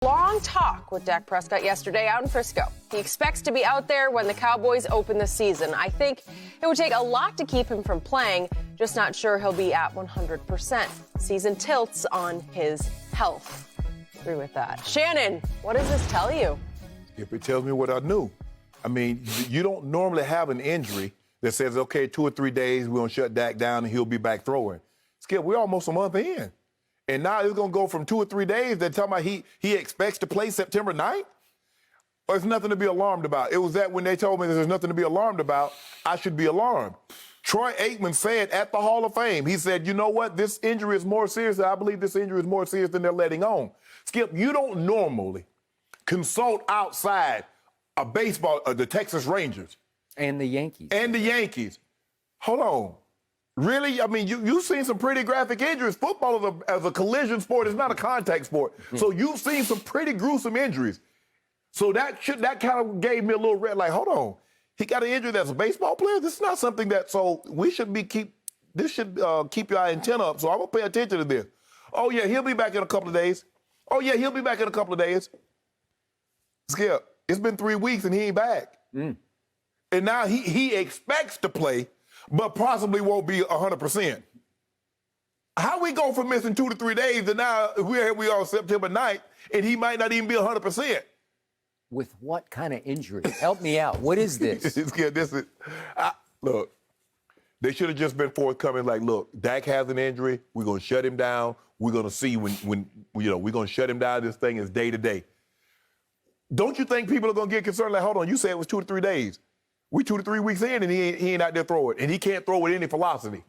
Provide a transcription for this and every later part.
Long talk with Dak Prescott yesterday out in Frisco. He expects to be out there when the Cowboys open the season. I think it would take a lot to keep him from playing, just not sure he'll be at 100%. Season tilts on his health. Agree with that. Shannon, what does this tell you? If it tells me what I knew. I mean, you don't normally have an injury that says, okay, 2 or 3 days, we're going to shut Dak down and he'll be back throwing. Skip, we're almost a month in. And now it's going to go from 2 or 3 days. They're talking about he expects to play September 9th? Or it's nothing to be alarmed about. It was that when they told me there's nothing to be alarmed about, I should be alarmed. Troy Aikman said at the Hall of Fame, he said, you know what, this injury is more serious. I believe this injury is more serious than they're letting on. Skip, you don't normally consult outside a baseball, the Texas Rangers. And the Yankees. And the Yankees. Hold on. Really? I mean, you've seen some pretty graphic injuries. Football as a collision sport is not a contact sport. So you've seen some pretty gruesome injuries. So that kind of gave me a little red, like, hold on. He got an injury that's a baseball player? This is not something that, so we should keep your antenna up. So I'm going to pay attention to this. Oh, yeah, he'll be back in a couple of days. Oh, yeah, he'll be back in a couple of days. Skip, it's been 3 weeks and he ain't back. And now he expects to play, but possibly won't be 100%. How we go from missing 2 to 3 days to now we are September 9th and he might not even be 100%? With what kind of injury? Help me out. What is this? Look, they should have just been forthcoming. Like, look, Dak has an injury. We're going to shut him down. We're going to see when we're going to shut him down. This thing is day to day. Don't you think people are going to get concerned? Like, hold on, you said it was 2 to 3 days. We 2 to 3 weeks in, and he ain't out there throwing. And he can't throw with any velocity.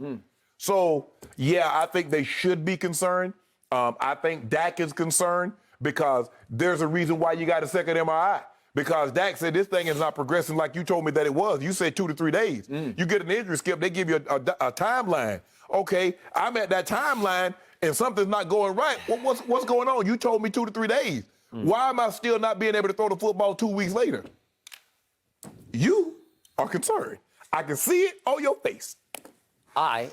So, yeah, I think they should be concerned. I think Dak is concerned because there's a reason why you got a second MRI. Because Dak said this thing is not progressing like you told me that it was. You said 2 to 3 days. You get an injury, Skip, they give you a timeline. Okay, I'm at that timeline, and something's not going right. What's going on? You told me 2 to 3 days. Why am I still not being able to throw the football 2 weeks later? You are concerned. I can see it on your face. I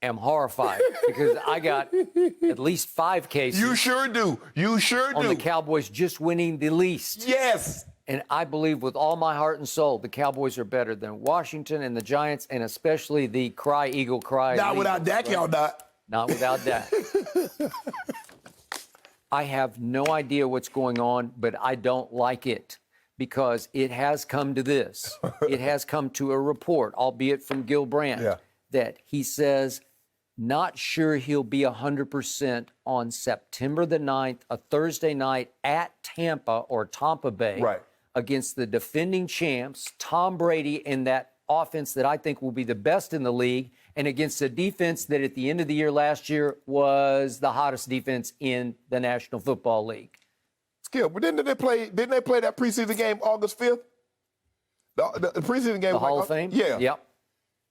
am horrified because I got at least 5 cases. You sure do. You sure do. On the Cowboys just winning the least. Yes. And I believe with all my heart and soul, the Cowboys are better than Washington and the Giants, and especially the Cry Eagle Cry. Not without Dak, y'all not. Not without Dak. I have no idea what's going on, but I don't like it because it has come to this. It has come to a report, albeit from Gil Brandt, that he says not sure he'll be 100% on September the 9th, a Thursday night at Tampa or Tampa Bay against the defending champs, Tom Brady, in that offense that I think will be the best in the league, and against a defense that at the end of the year last year was the hottest defense in the National Football League. Skip, but didn't they play that preseason game August 5th? The preseason game. The Hall of Fame? Yeah. Yep.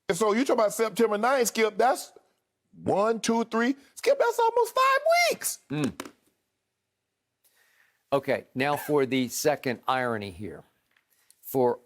And so you talk about September 9th, Skip, that's 1, 2, 3. Skip, that's almost 5 weeks. Okay, now for the second irony here. For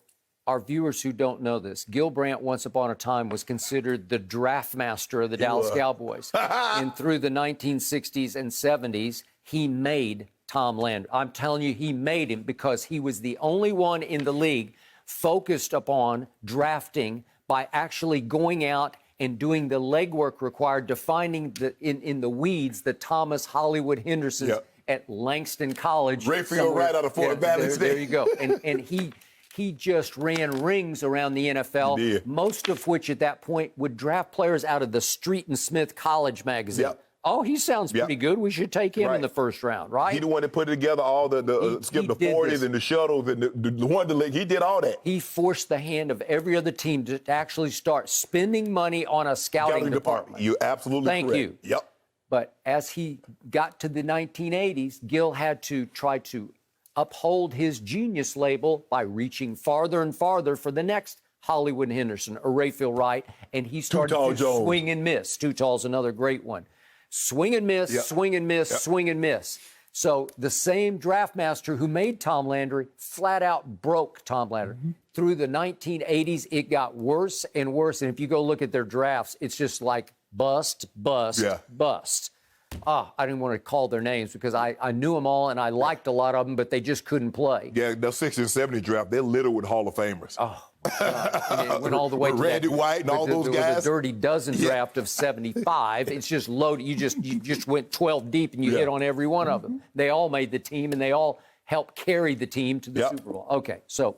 our viewers who don't know this, Gil Brandt once upon a time was considered the draft master of the Dallas Cowboys. And through the 1960s and 70s, he made Tom Landry. I'm telling you, he made him because he was the only one in the league focused upon drafting by actually going out and doing the legwork required to finding in the weeds the Thomas Hollywood Hendersons at Langston College. Rayfield right out of Fort Valley State. There you go. And he just ran rings around the NFL, most of which at that point would draft players out of the Street and Smith College magazine. Oh, he sounds pretty good. We should take him in the first round, right? He the one that put together all the 40s and the shuttles and the one that he did all that. He forced the hand of every other team to actually start spending money on a scouting department. You're absolutely correct. Thank you. Yep. But as he got to the 1980s, Gil had to try to uphold his genius label by reaching farther and farther for the next Hollywood Henderson or Rayfield Wright, and he started to swing and miss. Too Tall's another great one. Swing and miss, swing and miss, swing and miss. So the same draft master who made Tom Landry flat out broke Tom Landry. Through the 1980s, it got worse and worse. And if you go look at their drafts, it's just like bust, bust, bust. I didn't want to call their names because I knew them all and I liked a lot of them, but they just couldn't play. Yeah, the 60 and 70 draft, they're littered with Hall of Famers. Oh, and it went all the way to Randy White and all those guys. The Dirty Dozen draft of 75. It's just loaded. You just went 12 deep and you hit on every one of them. They all made the team and they all helped carry the team to the Super Bowl. Okay, so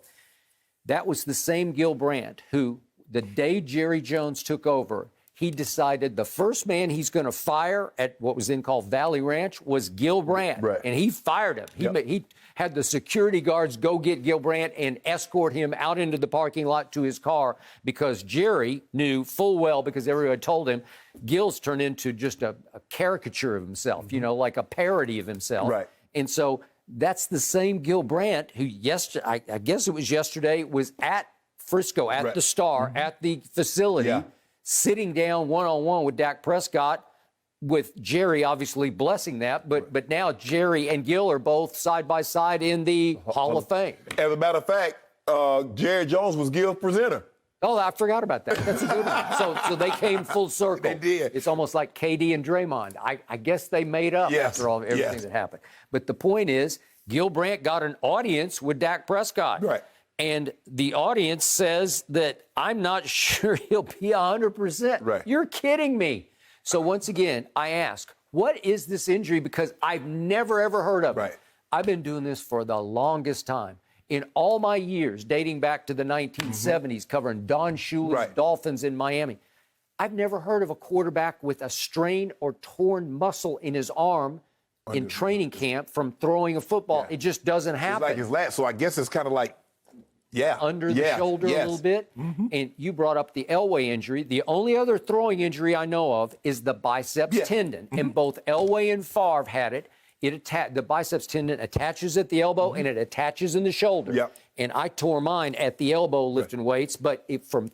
that was the same Gil Brandt who, the day Jerry Jones took over, he decided the first man he's going to fire at what was then called Valley Ranch was Gil Brandt. Right. And he fired him. He had the security guards go get Gil Brandt and escort him out into the parking lot to his car because Jerry knew full well, because everyone told him, Gil's turned into just a caricature of himself, you know, like a parody of himself. Right. And so that's the same Gil Brandt who I guess it was yesterday, was at Frisco, at the Star, at the facility, sitting down one-on-one with Dak Prescott, with Jerry obviously blessing that, but now Jerry and Gil are both side by side in the Hall of Fame. As a matter of fact, Jerry Jones was Gil's presenter. Oh, I forgot about that. That's a good one. So they came full circle. They did. It's almost like KD and Draymond. I guess they made up after everything that happened. But the point is, Gil Brandt got an audience with Dak Prescott. Right. And the audience says that I'm not sure he'll be 100%. Right. You're kidding me. So once again, I ask, what is this injury? Because I've never, ever heard of it. I've been doing this for the longest time. In all my years, dating back to the 1970s, covering Don Shula's Dolphins in Miami, I've never heard of a quarterback with a strained or torn muscle in his arm in training camp from throwing a football. It just doesn't happen. It's like his last, so I guess it's kind of like, under the shoulder a little bit. And you brought up the Elway injury. The only other throwing injury I know of is the biceps tendon. And both Elway and Favre had it. The biceps tendon attaches at the elbow and it attaches in the shoulder. And I tore mine at the elbow lifting weights, but from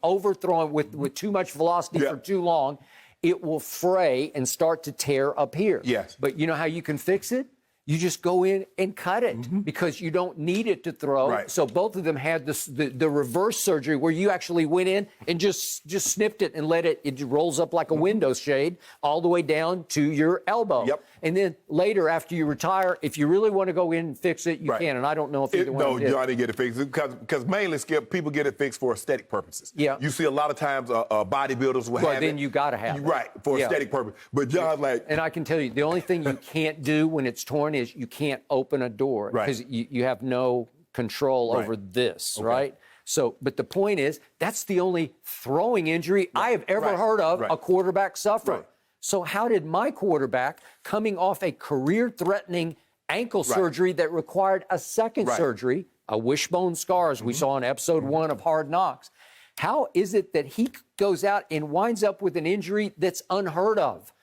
overthrowing with too much velocity for too long, it will fray and start to tear up here. But you know how you can fix it? You just go in and cut it because you don't need it to throw. So both of them had the reverse surgery where you actually went in and just snipped it and let it rolls up like a window shade all the way down to your elbow. And then later, after you retire, if you really want to go in and fix it, you can. And I don't know if either one did. No, Johnny get it fixed because mainly, Skip, people get it fixed for aesthetic purposes. You see a lot of times bodybuilders will have it. Then you got to have it. For aesthetic purpose. But John's like... And I can tell you, the only thing you can't do when it's torn is you can't open a door because you have no control over this, right? So, but the point is, that's the only throwing injury I have ever heard of a quarterback suffer. So how did my quarterback, coming off a career-threatening ankle surgery that required a second surgery, a wishbone scar, as we saw in episode 1 of Hard Knocks, how is it that he goes out and winds up with an injury that's unheard of?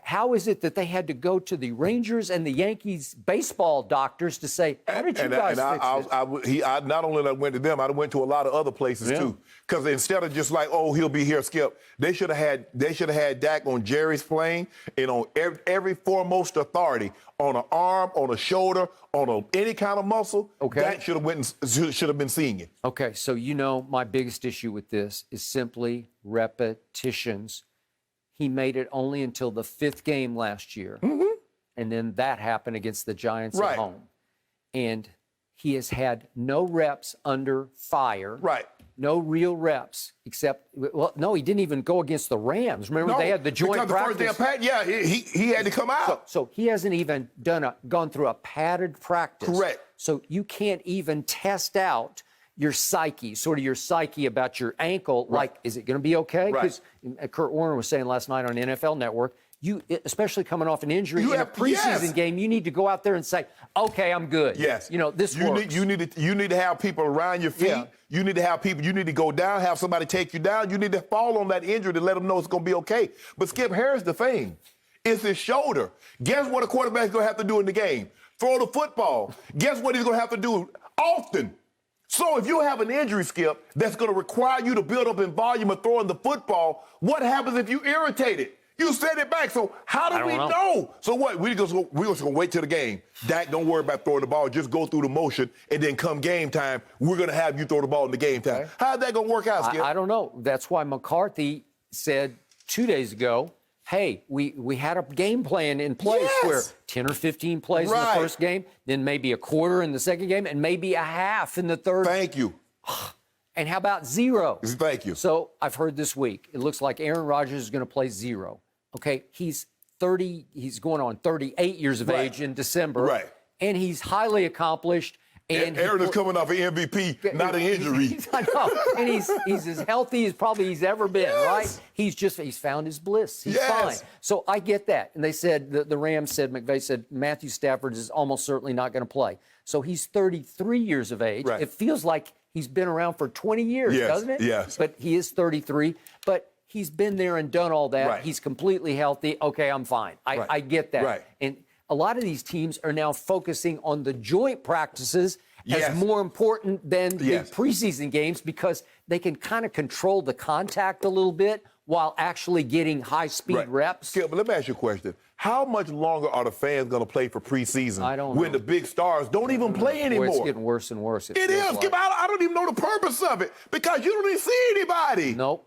How is it that they had to go to the Rangers and the Yankees baseball doctors to say, how did you guys fix this? I not only went to them, I went to a lot of other places too. Because instead of just like, oh, he'll be here, Skip, they should have had Dak on Jerry's plane and on every foremost authority, on an arm, on a shoulder, on any kind of muscle. Dak should have been seeing it. Okay, so you know my biggest issue with this is simply repetitions. He made it only until the 5th game last year. And then that happened against the Giants at home. And he has had no reps under fire. No real reps, except, well, no, he didn't even go against the Rams. Remember, they had the joint practice. The first day he had to come out. So he hasn't even gone through a padded practice. So you can't even test out your psyche about your ankle, like, is it going to be okay? Because Kurt Warner was saying last night on NFL Network, you, especially coming off an injury in a preseason game, you need to go out there and say, okay, I'm good. You know, this works. You need to have people around your feet. You need to have people, you need to go down, have somebody take you down. You need to fall on that injury to let them know it's going to be okay. But Skip, here's the thing. It's his shoulder. Guess what a quarterback's going to have to do in the game? Throw the football. Guess what he's going to have to do often? So if you have an injury, Skip, that's going to require you to build up in volume of throwing the football, what happens if you irritate it? You set it back. So how do we know? So what? We're just going to wait till the game. Dak, don't worry about throwing the ball. Just go through the motion, and then come game time, we're going to have you throw the ball in the game time. How's that going to work out, Skip? I don't know. That's why McCarthy said 2 days ago, hey, we had a game plan in place where 10 or 15 plays in the first game, then maybe a quarter in the second game, and maybe a half in the third. Thank you. And how about 0? Thank you. So I've heard this week, it looks like Aaron Rodgers is going to play 0. Okay, he's 30, he's going on 38 years of age in December. Right. And he's highly accomplished. And Aaron is coming off an MVP, not an injury. I know. And he's as healthy as probably he's ever been, right? He's found his bliss. He's fine. So I get that. And they said, the Rams said, McVay said, Matthew Stafford is almost certainly not going to play. So he's 33 years of age. Right. It feels like he's been around for 20 years, doesn't it? Yes. But he is 33. But he's been there and done all that. Right. He's completely healthy. Okay, I'm fine. I get that. Right. And a lot of these teams are now focusing on the joint practices as more important than the preseason games because they can kind of control the contact a little bit while actually getting high-speed reps. Skip, but let me ask you a question. How much longer are the fans going to play for preseason when the big stars don't even play anymore? Boy, it's getting worse and worse. It is. Skip, I don't even know the purpose of it because you don't even see anybody. Nope.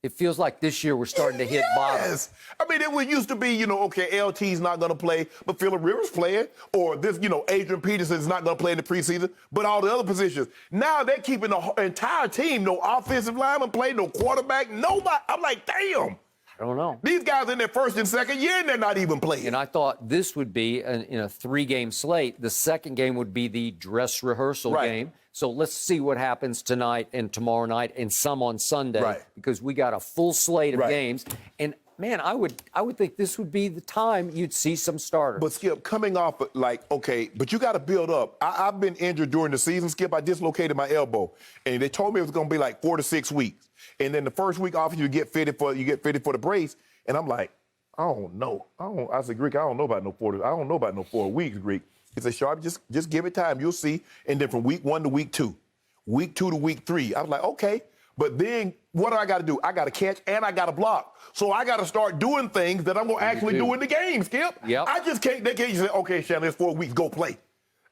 It feels like this year we're starting to hit bottom. Yes. I mean, it used to be, okay, LT's not going to play, but Phillip Rivers playing. Or this, Adrian Peterson's not going to play in the preseason, but all the other positions. Now they're keeping the entire team, no offensive lineman play, no quarterback, nobody. I'm like, damn. I don't know. These guys in their first and second year, and they're not even playing. And I thought this would be, in a 3-game slate, the second game would be the dress rehearsal game. So let's see what happens tonight and tomorrow night and some on Sunday because we got a full slate of games. And, man, I would think this would be the time you'd see some starters. But, Skip, coming off, but you got to build up. I've been injured during the season, Skip. I dislocated my elbow. And they told me it was going to be like 4 to 6 weeks. And then the first week off, you get fitted for the brace. And I'm like, I don't know. I said, Greek, I don't know about no 4 weeks, Greek. He said, Sharpe, just give it time. You'll see. And then from week 1 to week 2, week 2 to week 3, I was like, okay. But then what do I got to do? I got to catch and I got to block. So I got to start doing things that I'm going to actually do in the game, Skip. Yep. I just can't. They can't just say, okay, Shannon, it's 4 weeks. Go play.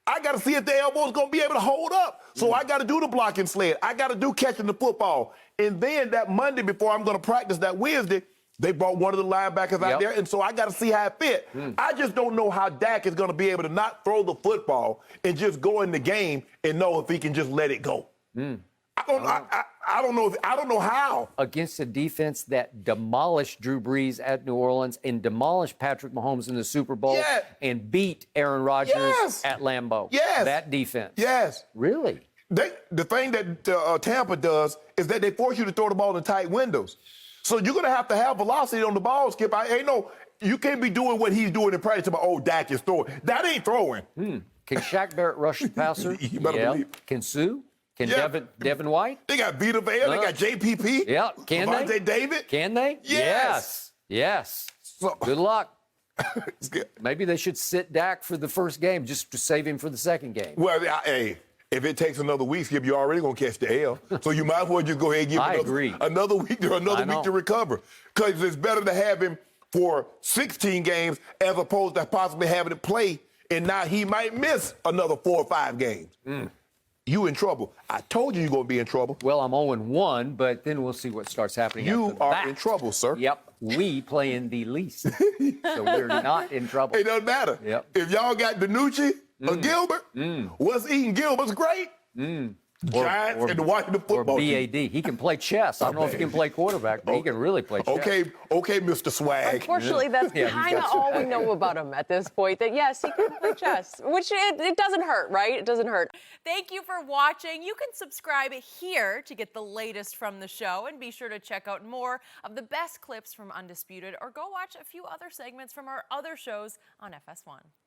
I got to see if the elbow's going to be able to hold up. So I got to do the blocking sled. I got to do catching the football. And then that Monday before I'm going to practice that Wednesday, they brought one of the linebackers out there, and so I got to see how it fit. I just don't know how Dak is going to be able to not throw the football and just go in the game and know if he can just let it go. I don't know. I don't know how. Against a defense that demolished Drew Brees at New Orleans and demolished Patrick Mahomes in the Super Bowl and beat Aaron Rodgers at Lambeau. That defense. Really? The thing that Tampa does is that they force you to throw the ball in tight windows. So you're going to have velocity on the ball, Skip. You can't be doing what he's doing in practice about, Dak is throwing. That ain't throwing. Can Shaq Barrett rush the passer? You better believe. Can Sue? Can Devin White? They got Vita Vea. They got JPP. Yeah. Can Devontae they? David. Can they? Yes. So, good luck. Maybe they should sit Dak for the first game just to save him for the second game. Well, hey, if it takes another week, Skip, you're already going to catch the L. So you might as well just go ahead and give another week to recover. Because it's better to have him for 16 games as opposed to possibly having to play, and now he might miss another 4 or 5 games. You in trouble. I told you you're going to be in trouble. Well, I'm 0-1, but then we'll see what starts happening. You are in trouble, sir. Yep. We play in the least. So we're not in trouble. It doesn't matter. Yep. If y'all got Danucci or Gilbert, what's eating Gilbert's great? Giants and the Washington football team. BAD. He can play chess. I don't know if he can play quarterback, but he can really play chess. Okay, Mr. Swag. Unfortunately, that's kind of all we know about him at this point, that, yes, he can play chess, which it doesn't hurt, right? It doesn't hurt. Thank you for watching. You can subscribe here to get the latest from the show, and be sure to check out more of the best clips from Undisputed, or go watch a few other segments from our other shows on FS1.